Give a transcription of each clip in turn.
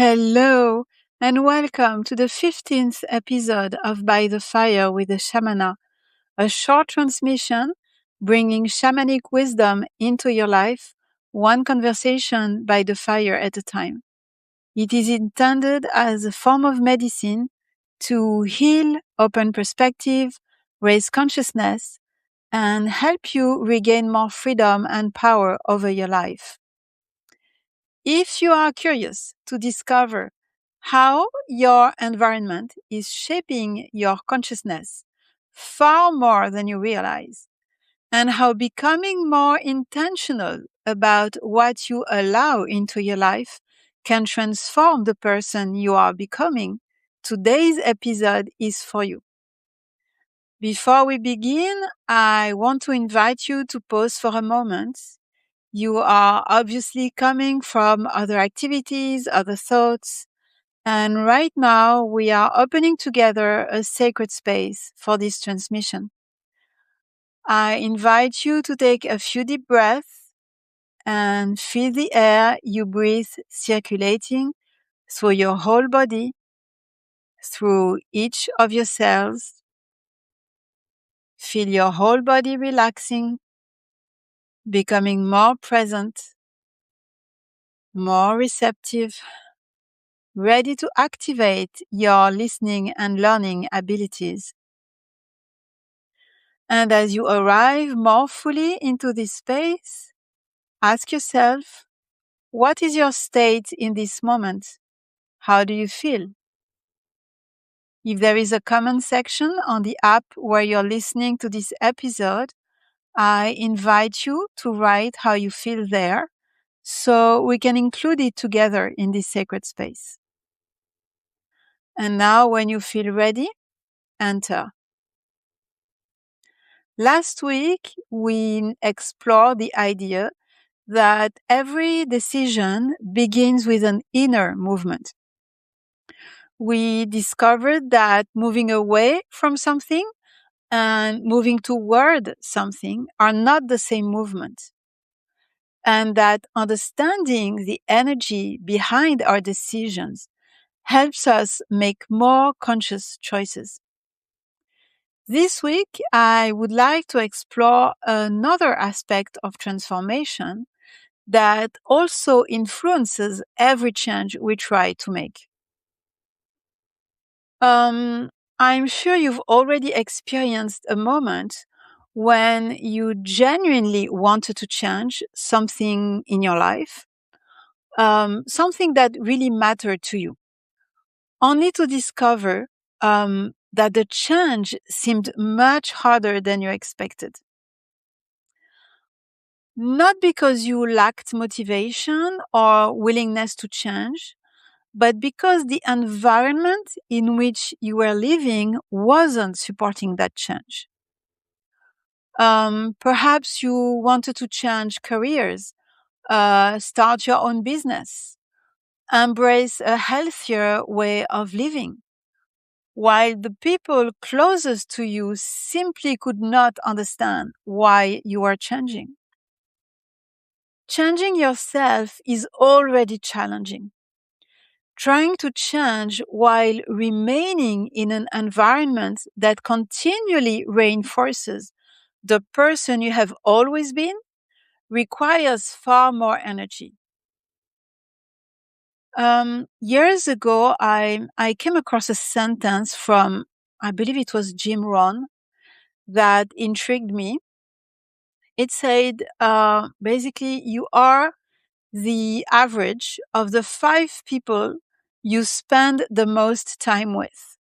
Hello, and welcome to the 15th episode of By the Fire with the Shamana, a short transmission bringing shamanic wisdom into your life, one conversation by the fire at a time. It is intended as a form of medicine to heal, open perspective, raise consciousness, and help you regain more freedom and power over your life. If you are curious to discover how your environment is shaping your consciousness far more than you realize, and how becoming more intentional about what you allow into your life can transform the person you are becoming, today's episode is for you. Before we begin, I want to invite you to pause for a moment. You are obviously coming from other activities, other thoughts, and right now we are opening together a sacred space for this transmission. I invite you to take a few deep breaths and feel the air you breathe circulating through your whole body, through each of your cells. Feel your whole body relaxing, becoming more present, more receptive, ready to activate your listening and learning abilities. And as you arrive more fully into this space, ask yourself, what is your state in this moment? How do you feel? If there is a comment section on the app where you're listening to this episode, I invite you to write how you feel there so we can include it together in this sacred space. And now, when you feel ready, enter. Last week, we explored the idea that every decision begins with an inner movement. We discovered that moving away from something and moving toward something are not the same movement, and that understanding the energy behind our decisions helps us make more conscious choices. This week, I would like to explore another aspect of transformation that also influences every change we try to make. I'm sure you've already experienced a moment when you genuinely wanted to change something in your life, something that really mattered to you, only to discover that the change seemed much harder than you expected. Not because you lacked motivation or willingness to change, but because the environment in which you were living wasn't supporting that change. Perhaps you wanted to change careers, start your own business, embrace a healthier way of living, while the people closest to you simply could not understand why you are changing. Changing yourself is already challenging. Trying to change while remaining in an environment that continually reinforces the person you have always been requires far more energy. Years ago, I came across a sentence from, I believe it was Jim Rohn, that intrigued me. It said, basically, you are the average of the 5 people you spend the most time with.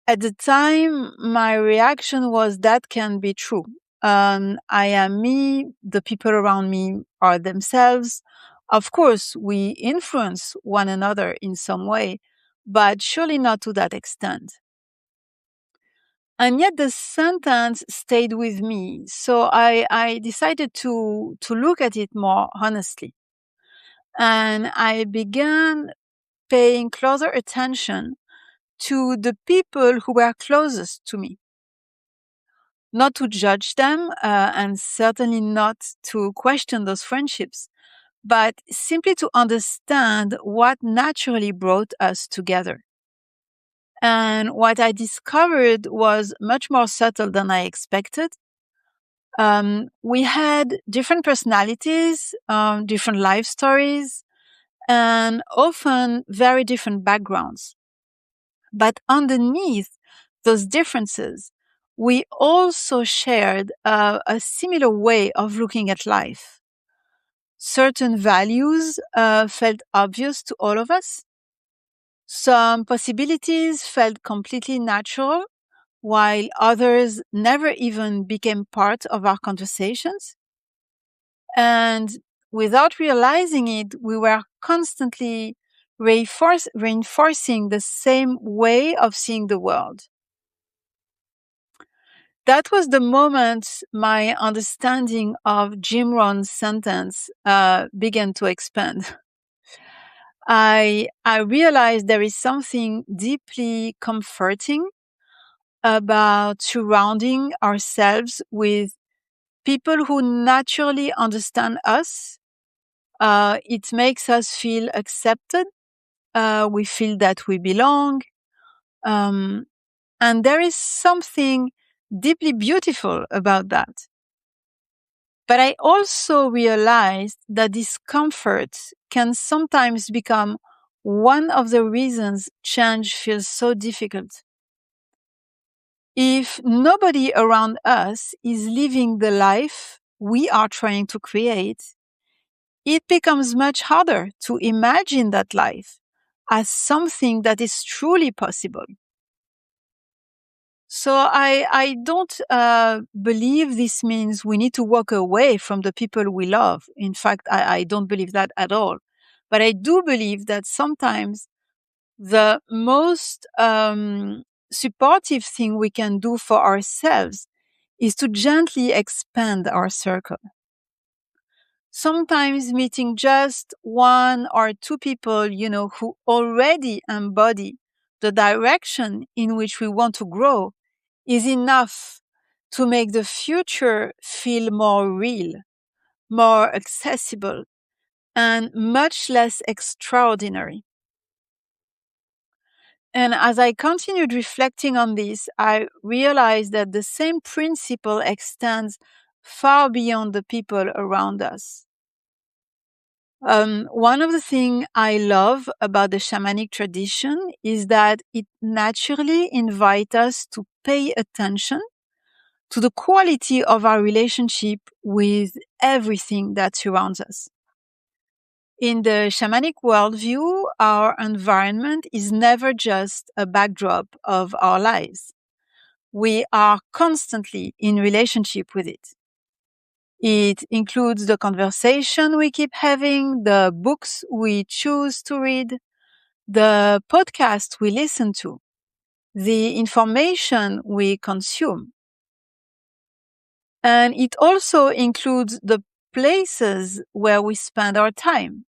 At the time, my reaction was that can be true. I am me, the people around me are themselves. Of course, we influence one another in some way, but surely not to that extent. And yet the sentence stayed with me. So I decided to look at it more honestly. And I began paying closer attention to the people who were closest to me. Not to judge them, and certainly not to question those friendships, but simply to understand what naturally brought us together. And what I discovered was much more subtle than I expected. We had different personalities, different life stories, and often very different backgrounds. But underneath those differences, we also shared a similar way of looking at life. Certain values felt obvious to all of us. Some possibilities felt completely natural, while others never even became part of our conversations. And without realizing it, we were constantly reinforcing the same way of seeing the world. That was the moment my understanding of Jim Rohn's sentence began to expand. I realized there is something deeply comforting about surrounding ourselves with people who naturally understand us. It makes us feel accepted. We feel that we belong. Um, and there is something deeply beautiful about that. But I also realized that discomfort can sometimes become one of the reasons change feels so difficult. If nobody around us is living the life we are trying to create, it becomes much harder to imagine that life as something that is truly possible. So I don't believe this means we need to walk away from the people we love. In fact, I don't believe that at all. But I do believe that sometimes the most supportive thing we can do for ourselves is to gently expand our circle. Sometimes meeting just one or two people, who already embody the direction in which we want to grow is enough to make the future feel more real, more accessible, and much less extraordinary. And as I continued reflecting on this, I realized that the same principle extends far beyond the people around us. One of the things I love about the shamanic tradition is that it naturally invites us to pay attention to the quality of our relationship with everything that surrounds us. In the shamanic worldview, our environment is never just a backdrop of our lives. We are constantly in relationship with it. It includes the conversation we keep having, the books we choose to read, the podcast we listen to, the information we consume. And it also includes the places where we spend our time,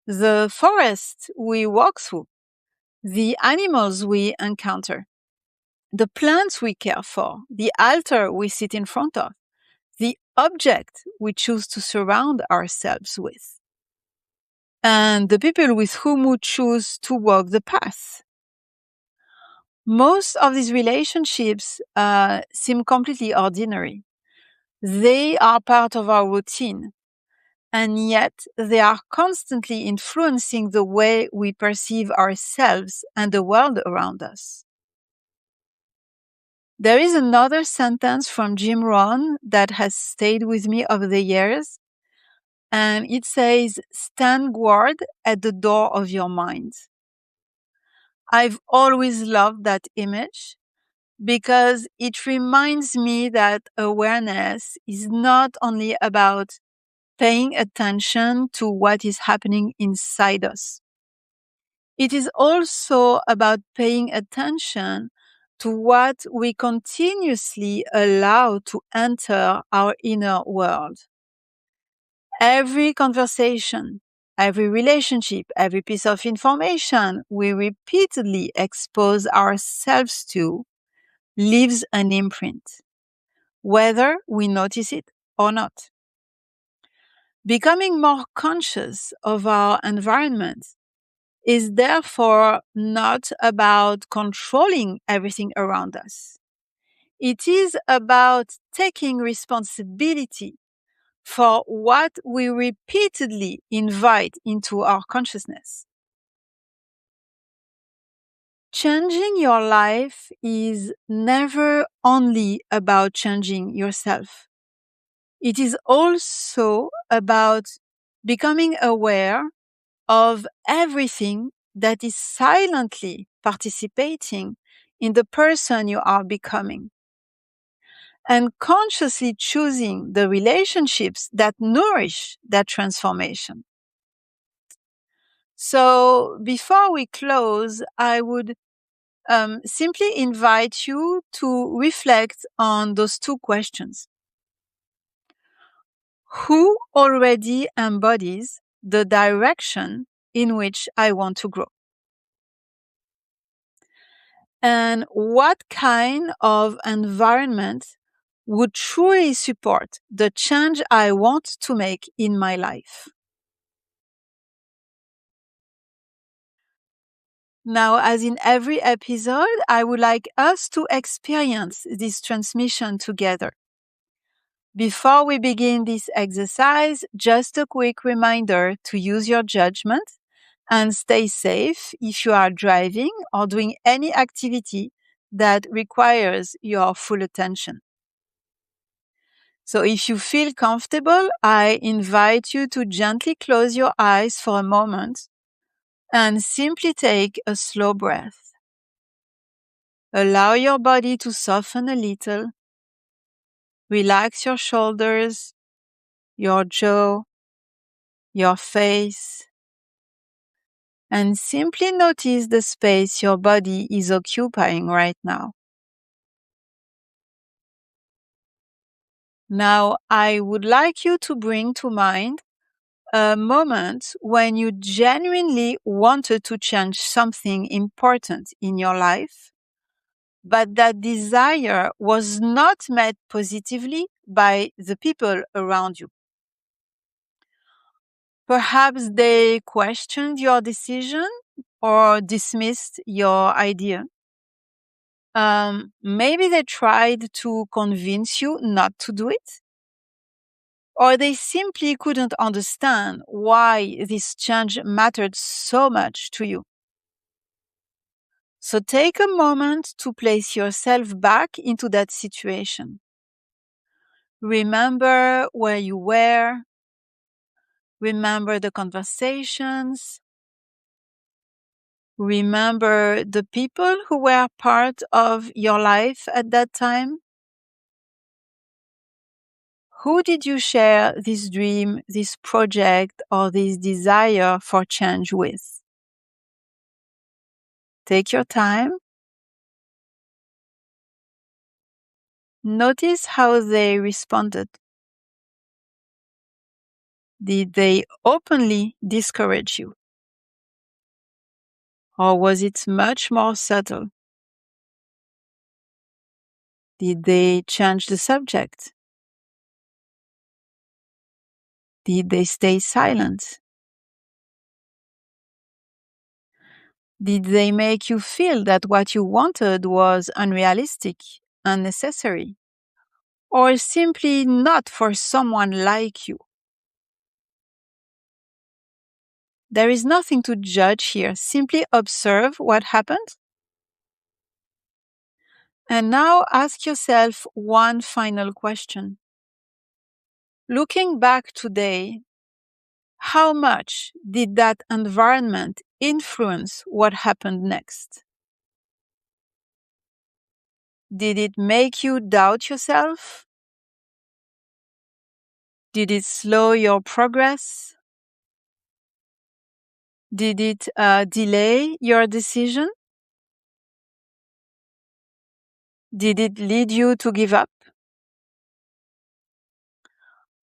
the forest we walk through, the animals we encounter, the plants we care for, the altar we sit in front of, the object we choose to surround ourselves with, and the people with whom we choose to walk the path. Most of these relationships seem completely ordinary. They are part of our routine, and yet they are constantly influencing the way we perceive ourselves and the world around us. There is another sentence from Jim Rohn that has stayed with me over the years, and it says, "Stand guard at the door of your mind." I've always loved that image because it reminds me that awareness is not only about paying attention to what is happening inside us. It is also about paying attention to what we continuously allow to enter our inner world. Every conversation, every relationship, every piece of information we repeatedly expose ourselves to leaves an imprint, whether we notice it or not. Becoming more conscious of our environment is therefore not about controlling everything around us. It is about taking responsibility for what we repeatedly invite into our consciousness. Changing your life is never only about changing yourself. It is also about becoming aware of everything that is silently participating in the person you are becoming, and consciously choosing the relationships that nourish that transformation. So before we close, I would simply invite you to reflect on those two questions. Who already embodies the direction in which I want to grow? And what kind of environment would truly support the change I want to make in my life? Now, as in every episode, I would like us to experience this transmission together. Before we begin this exercise, just a quick reminder to use your judgment and stay safe if you are driving or doing any activity that requires your full attention. So if you feel comfortable, I invite you to gently close your eyes for a moment and simply take a slow breath. Allow your body to soften a little. Relax your shoulders, your jaw, your face, and simply notice the space your body is occupying right now. Now, I would like you to bring to mind a moment when you genuinely wanted to change something important in your life, but that desire was not met positively by the people around you. Perhaps they questioned your decision or dismissed your idea. Maybe they tried to convince you not to do it, or they simply couldn't understand why this change mattered so much to you. So take a moment to place yourself back into that situation. Remember where you were. Remember the conversations. Remember the people who were part of your life at that time. Who did you share this dream, this project, or this desire for change with? Take your time. Notice how they responded. Did they openly discourage you? Or was it much more subtle? Did they change the subject? Did they stay silent? Did they make you feel that what you wanted was unrealistic, unnecessary, or simply not for someone like you? There is nothing to judge here. Simply observe what happened. And now ask yourself one final question. Looking back today, how much did that environment influence what happened next? Did it make you doubt yourself? Did it slow your progress? Did it delay your decision? Did it lead you to give up?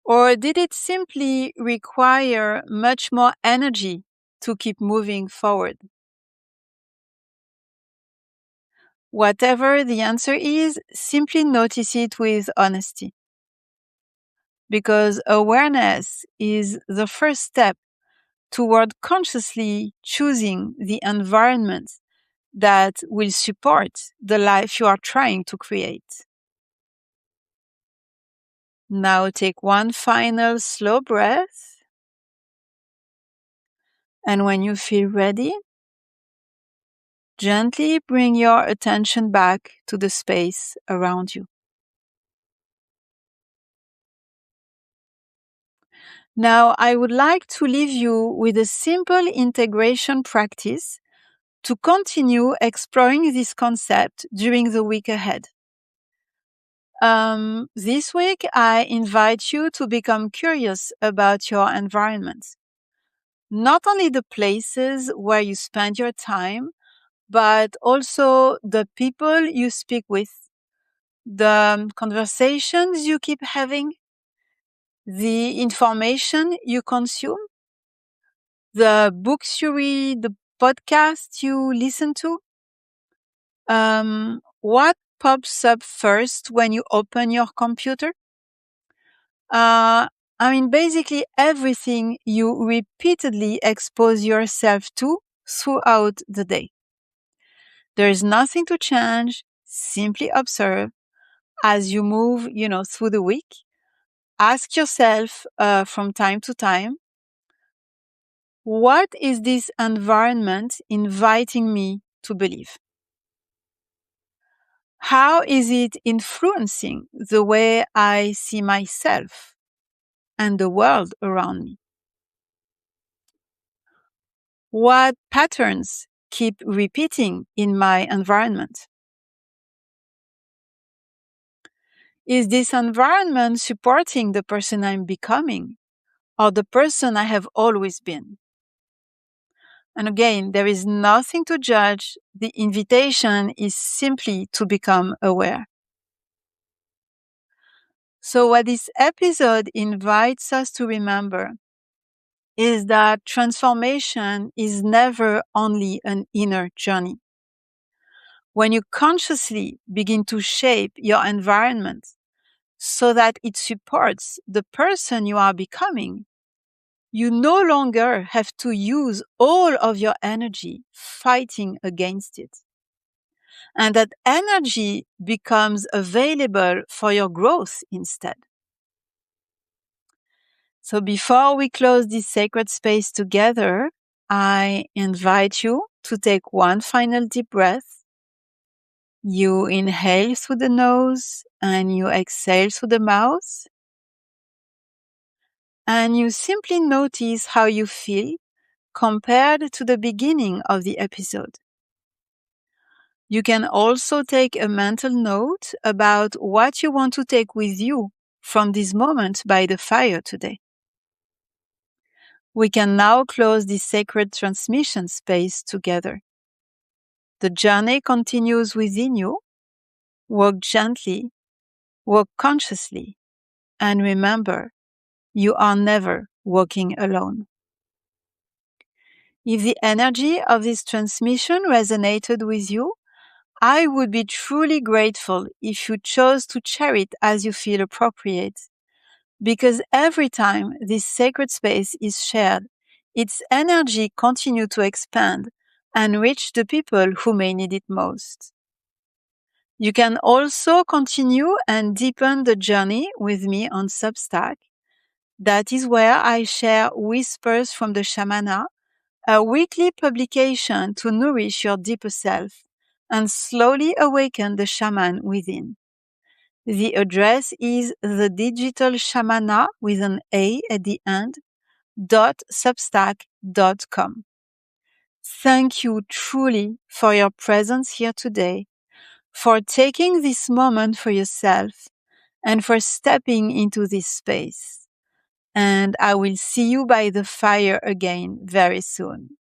Or did it simply require much more energy to keep moving forward? Whatever the answer is, simply notice it with honesty. because awareness is the first step toward consciously choosing the environment that will support the life you are trying to create. Now take one final slow breath. And when you feel ready, gently bring your attention back to the space around you. Now, I would like to leave you with a simple integration practice to continue exploring this concept during the week ahead. This week, I invite you to become curious about your environment. Not only the places where you spend your time, but also the people you speak with, the conversations you keep having, the information you consume, the books you read, the podcasts you listen to. What pops up first when you open your computer? Basically everything you repeatedly expose yourself to throughout the day. There is nothing to change. Simply observe as you move, through the week. Ask yourself from time to time, what is this environment inviting me to believe? How is it influencing the way I see myself and the world around me? What patterns keep repeating in my environment? Is this environment supporting the person I'm becoming or the person I have always been? And again, there is nothing to judge. The invitation is simply to become aware. So what this episode invites us to remember is that transformation is never only an inner journey. When you consciously begin to shape your environment so that it supports the person you are becoming, you no longer have to use all of your energy fighting against it. And that energy becomes available for your growth instead. So before we close this sacred space together, I invite you to take one final deep breath. You inhale through the nose and you exhale through the mouth. And you simply notice how you feel compared to the beginning of the episode. You can also take a mental note about what you want to take with you from this moment by the fire today. We can now close this sacred transmission space together. The journey continues within you. Walk gently, walk consciously, and remember, you are never walking alone. If the energy of this transmission resonated with you, I would be truly grateful if you chose to share it as you feel appropriate. Because every time this sacred space is shared, its energy continues to expand and reach the people who may need it most. You can also continue and deepen the journey with me on Substack. That is where I share Whispers from the Shamana, a weekly publication to nourish your deeper self and slowly awaken the shaman within. The address is thedigitalshamana with an A at the end, .substack.com. Thank you truly for your presence here today, for taking this moment for yourself, and for stepping into this space. And I will see you by the fire again very soon.